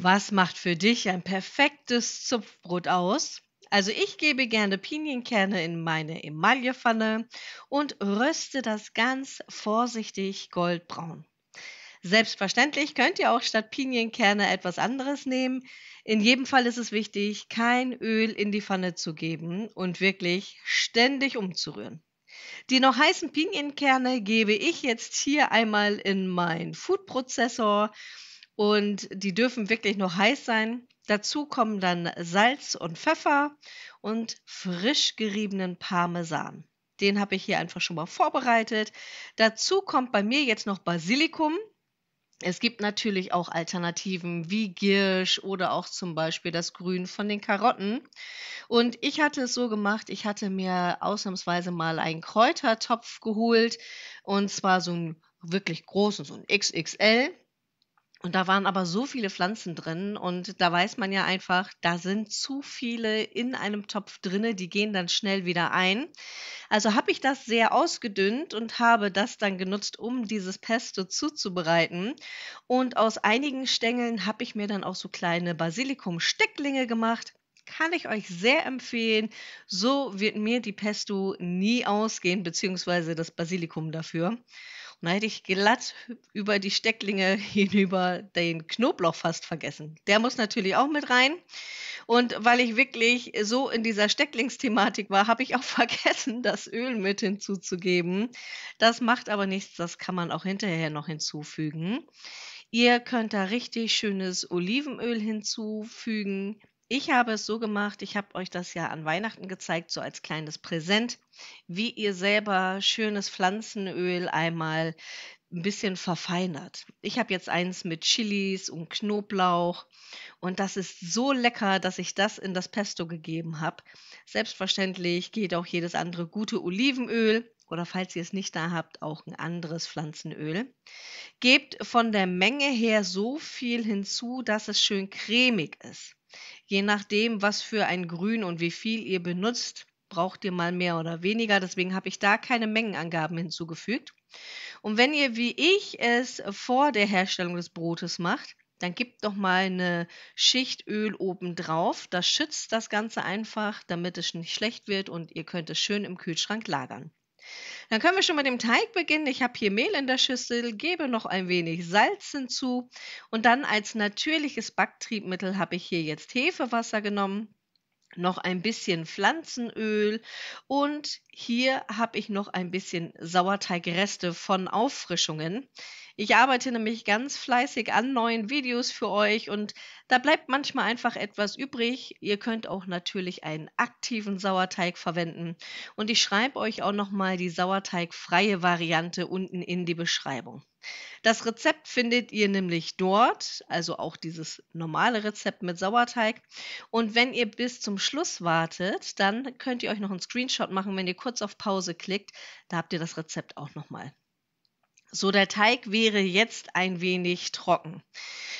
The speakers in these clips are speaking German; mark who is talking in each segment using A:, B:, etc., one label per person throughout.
A: Was macht für dich ein perfektes Zupfbrot aus? Also ich gebe gerne Pinienkerne in meine Emaillepfanne und röste das ganz vorsichtig goldbraun. Selbstverständlich könnt ihr auch statt Pinienkerne etwas anderes nehmen. In jedem Fall ist es wichtig, kein Öl in die Pfanne zu geben und wirklich ständig umzurühren. Die noch heißen Pinienkerne gebe ich jetzt hier einmal in meinen Foodprozessor und die dürfen wirklich noch heiß sein. Dazu kommen dann Salz und Pfeffer und frisch geriebenen Parmesan. Den habe ich hier einfach schon mal vorbereitet. Dazu kommt bei mir jetzt noch Basilikum. Es gibt natürlich auch Alternativen wie Giersch oder auch zum Beispiel das Grün von den Karotten. Und ich hatte es so gemacht, ich hatte mir ausnahmsweise mal einen Kräutertopf geholt und zwar so einen wirklich großen, so ein XXL. Und da waren aber so viele Pflanzen drin und da weiß man ja einfach, da sind zu viele in einem Topf drinne, die gehen dann schnell wieder ein. Also habe ich das sehr ausgedünnt und habe das dann genutzt, um dieses Pesto zuzubereiten. Und aus einigen Stängeln habe ich mir dann auch so kleine Basilikum-Stecklinge gemacht. Kann ich euch sehr empfehlen. So wird mir die Pesto nie ausgehen, beziehungsweise das Basilikum dafür. Und da hätte ich glatt über die Stecklinge hinüber den Knoblauch fast vergessen. Der muss natürlich auch mit rein. Und weil ich wirklich so in dieser Stecklingsthematik war, habe ich auch vergessen, das Öl mit hinzuzugeben. Das macht aber nichts, das kann man auch hinterher noch hinzufügen. Ihr könnt da richtig schönes Olivenöl hinzufügen. Ich habe es so gemacht, ich habe euch das ja an Weihnachten gezeigt, so als kleines Präsent, wie ihr selber schönes Pflanzenöl einmal ein bisschen verfeinert. Ich habe jetzt eins mit Chilis und Knoblauch und das ist so lecker, dass ich das in das Pesto gegeben habe. Selbstverständlich geht auch jedes andere gute Olivenöl oder falls ihr es nicht da habt, auch ein anderes Pflanzenöl. Gebt von der Menge her so viel hinzu, dass es schön cremig ist. Je nachdem, was für ein Grün und wie viel ihr benutzt, braucht ihr mal mehr oder weniger. Deswegen habe ich da keine Mengenangaben hinzugefügt. Und wenn ihr wie ich es vor der Herstellung des Brotes macht, dann gebt noch mal eine Schicht Öl obendrauf. Das schützt das Ganze einfach, damit es nicht schlecht wird und ihr könnt es schön im Kühlschrank lagern. Dann können wir schon mit dem Teig beginnen. Ich habe hier Mehl in der Schüssel, gebe noch ein wenig Salz hinzu und dann als natürliches Backtriebmittel habe ich hier jetzt Hefewasser genommen, noch ein bisschen Pflanzenöl und hier habe ich noch ein bisschen Sauerteigreste von Auffrischungen. Ich arbeite nämlich ganz fleißig an neuen Videos für euch und da bleibt manchmal einfach etwas übrig. Ihr könnt auch natürlich einen aktiven Sauerteig verwenden und ich schreibe euch auch noch mal die sauerteigfreie Variante unten in die Beschreibung. Das Rezept findet ihr nämlich dort, also auch dieses normale Rezept mit Sauerteig. Und wenn ihr bis zum Schluss wartet, dann könnt ihr euch noch einen Screenshot machen, wenn ihr kurz auf Pause klickt. Da habt ihr das Rezept auch noch mal. So, der Teig wäre jetzt ein wenig trocken.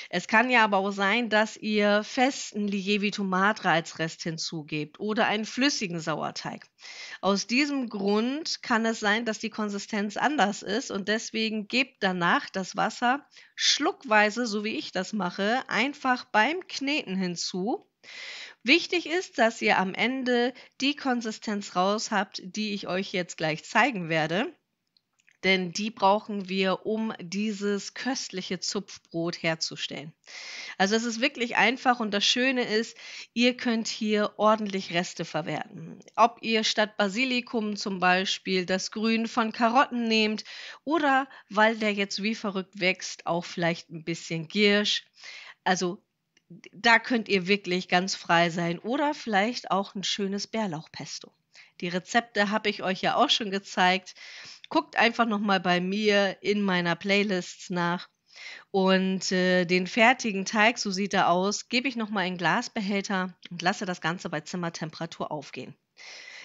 A: Es kann ja aber auch sein, dass ihr festen Lievito Madre als Rest hinzugebt oder einen flüssigen Sauerteig. Aus diesem Grund kann es sein, dass die Konsistenz anders ist und deswegen gebt danach das Wasser schluckweise, so wie ich das mache, einfach beim Kneten hinzu. Wichtig ist, dass ihr am Ende die Konsistenz raus habt, die ich euch jetzt gleich zeigen werde. Denn die brauchen wir, um dieses köstliche Zupfbrot herzustellen. Also es ist wirklich einfach und das Schöne ist, ihr könnt hier ordentlich Reste verwerten. Ob ihr statt Basilikum zum Beispiel das Grün von Karotten nehmt oder, weil der jetzt wie verrückt wächst, auch vielleicht ein bisschen Giersch. Also da könnt ihr wirklich ganz frei sein oder vielleicht auch ein schönes Bärlauchpesto. Die Rezepte habe ich euch ja auch schon gezeigt. Guckt einfach noch mal bei mir in meiner Playlists nach. Und, den fertigen Teig, so sieht er aus, gebe ich noch mal in Glasbehälter und lasse das Ganze bei Zimmertemperatur aufgehen.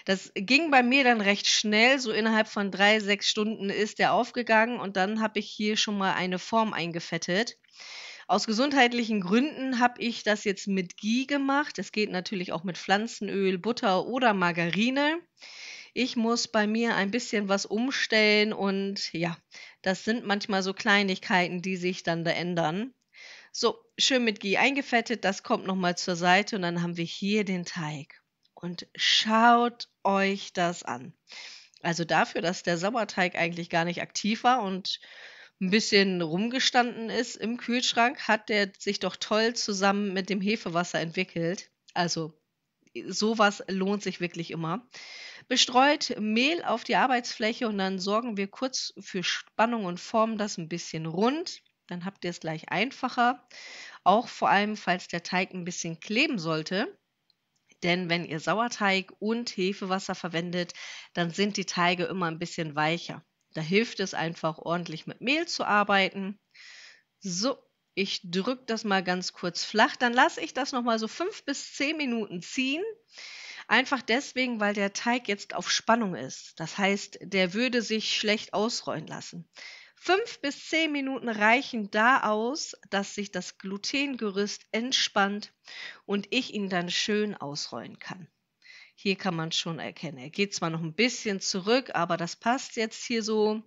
A: Das ging bei mir dann recht schnell, so innerhalb von 3, 6 Stunden ist der aufgegangen und dann habe ich hier schon mal eine Form eingefettet. Aus gesundheitlichen Gründen habe ich das jetzt mit Ghee gemacht. Es geht natürlich auch mit Pflanzenöl, Butter oder Margarine. Ich muss bei mir ein bisschen was umstellen und ja, das sind manchmal so Kleinigkeiten, die sich dann da ändern. So, schön mit Ghee eingefettet, das kommt noch mal zur Seite und dann haben wir hier den Teig. Und schaut euch das an. Also dafür, dass der Sauerteig eigentlich gar nicht aktiv war und ein bisschen rumgestanden ist im Kühlschrank, hat der sich doch toll zusammen mit dem Hefewasser entwickelt. Also sowas lohnt sich wirklich immer. Bestreut Mehl auf die Arbeitsfläche und dann sorgen wir kurz für Spannung und formen das ein bisschen rund. Dann habt ihr es gleich einfacher. Auch vor allem, falls der Teig ein bisschen kleben sollte. Denn wenn ihr Sauerteig und Hefewasser verwendet, dann sind die Teige immer ein bisschen weicher. Da hilft es einfach, ordentlich mit Mehl zu arbeiten. So, ich drücke das mal ganz kurz flach. Dann lasse ich das noch mal so 5 bis 10 Minuten ziehen. Einfach deswegen, weil der Teig jetzt auf Spannung ist. Das heißt, der würde sich schlecht ausrollen lassen. 5 bis 10 Minuten reichen da aus, dass sich das Glutengerüst entspannt und ich ihn dann schön ausrollen kann. Hier kann man schon erkennen, er geht zwar noch ein bisschen zurück, aber das passt jetzt hier so.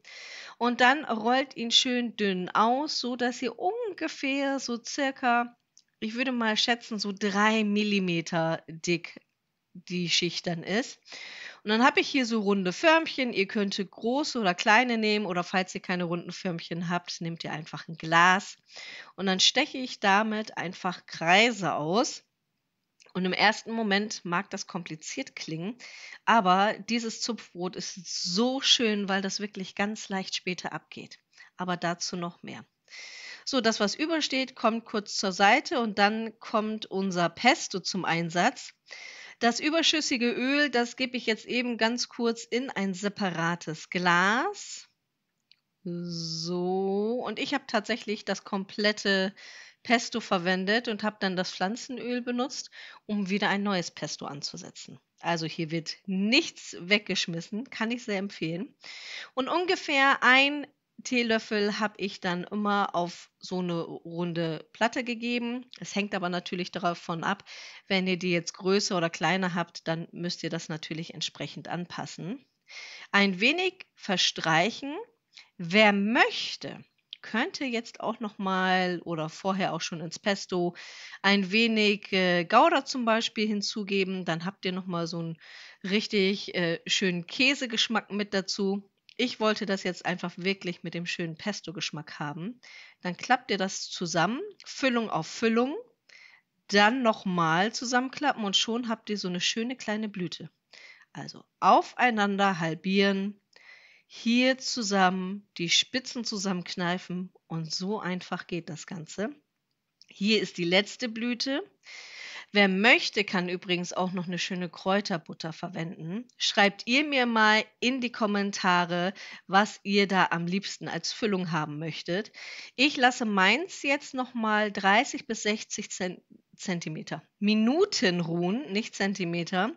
A: Und dann rollt ihn schön dünn aus, so dass ihr ungefähr so circa, ich würde mal schätzen, so 3 Millimeter dick die Schicht dann ist. Und dann habe ich hier so runde Förmchen. Ihr könntet große oder kleine nehmen oder falls ihr keine runden Förmchen habt, nehmt ihr einfach ein Glas. Und dann steche ich damit einfach Kreise aus. Und im ersten Moment mag das kompliziert klingen, aber dieses Zupfbrot ist so schön, weil das wirklich ganz leicht später abgeht. Aber dazu noch mehr. So, das, was übersteht, kommt kurz zur Seite und dann kommt unser Pesto zum Einsatz. Das überschüssige Öl, das gebe ich jetzt eben ganz kurz in ein separates Glas. So, und ich habe tatsächlich das komplette Pesto verwendet und habe dann das Pflanzenöl benutzt, um wieder ein neues Pesto anzusetzen. Also hier wird nichts weggeschmissen, kann ich sehr empfehlen. Und ungefähr ein Teelöffel habe ich dann immer auf so eine runde Platte gegeben. Es hängt aber natürlich davon ab, wenn ihr die jetzt größer oder kleiner habt, dann müsst ihr das natürlich entsprechend anpassen. Ein wenig verstreichen. Wer möchte, könnte jetzt auch noch mal oder vorher auch schon ins Pesto ein wenig Gouda zum Beispiel hinzugeben. Dann habt ihr noch mal so einen richtig schönen Käsegeschmack mit dazu. Ich wollte das jetzt einfach wirklich mit dem schönen Pesto-Geschmack haben. Dann klappt ihr das zusammen, Füllung auf Füllung, dann nochmal zusammenklappen und schon habt ihr so eine schöne kleine Blüte. Also aufeinander halbieren, hier zusammen die Spitzen zusammenkneifen und so einfach geht das Ganze. Hier ist die letzte Blüte. Wer möchte, kann übrigens auch noch eine schöne Kräuterbutter verwenden. Schreibt ihr mir mal in die Kommentare, was ihr da am liebsten als Füllung haben möchtet. Ich lasse meins jetzt noch mal 30 bis 60 Zentimeter Minuten ruhen, nicht Zentimeter,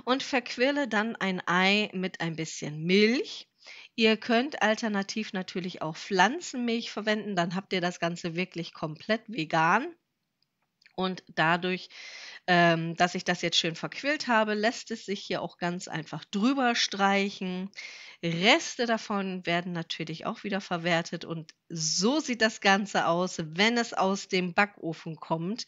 A: und verquirle dann ein Ei mit ein bisschen Milch. Ihr könnt alternativ natürlich auch Pflanzenmilch verwenden, dann habt ihr das Ganze wirklich komplett vegan. Und dadurch, dass ich das jetzt schön verquillt habe, lässt es sich hier auch ganz einfach drüber streichen. Reste davon werden natürlich auch wieder verwertet und so sieht das Ganze aus, wenn es aus dem Backofen kommt.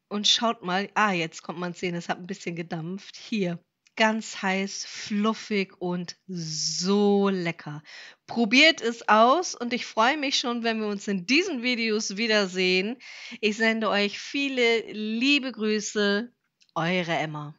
A: Und schaut mal, jetzt kommt man sehen, es hat ein bisschen gedampft. Hier, ganz heiß, fluffig und so lecker. Probiert es aus und ich freue mich schon, wenn wir uns in diesen Videos wiedersehen. Ich sende euch viele liebe Grüße, eure Emma.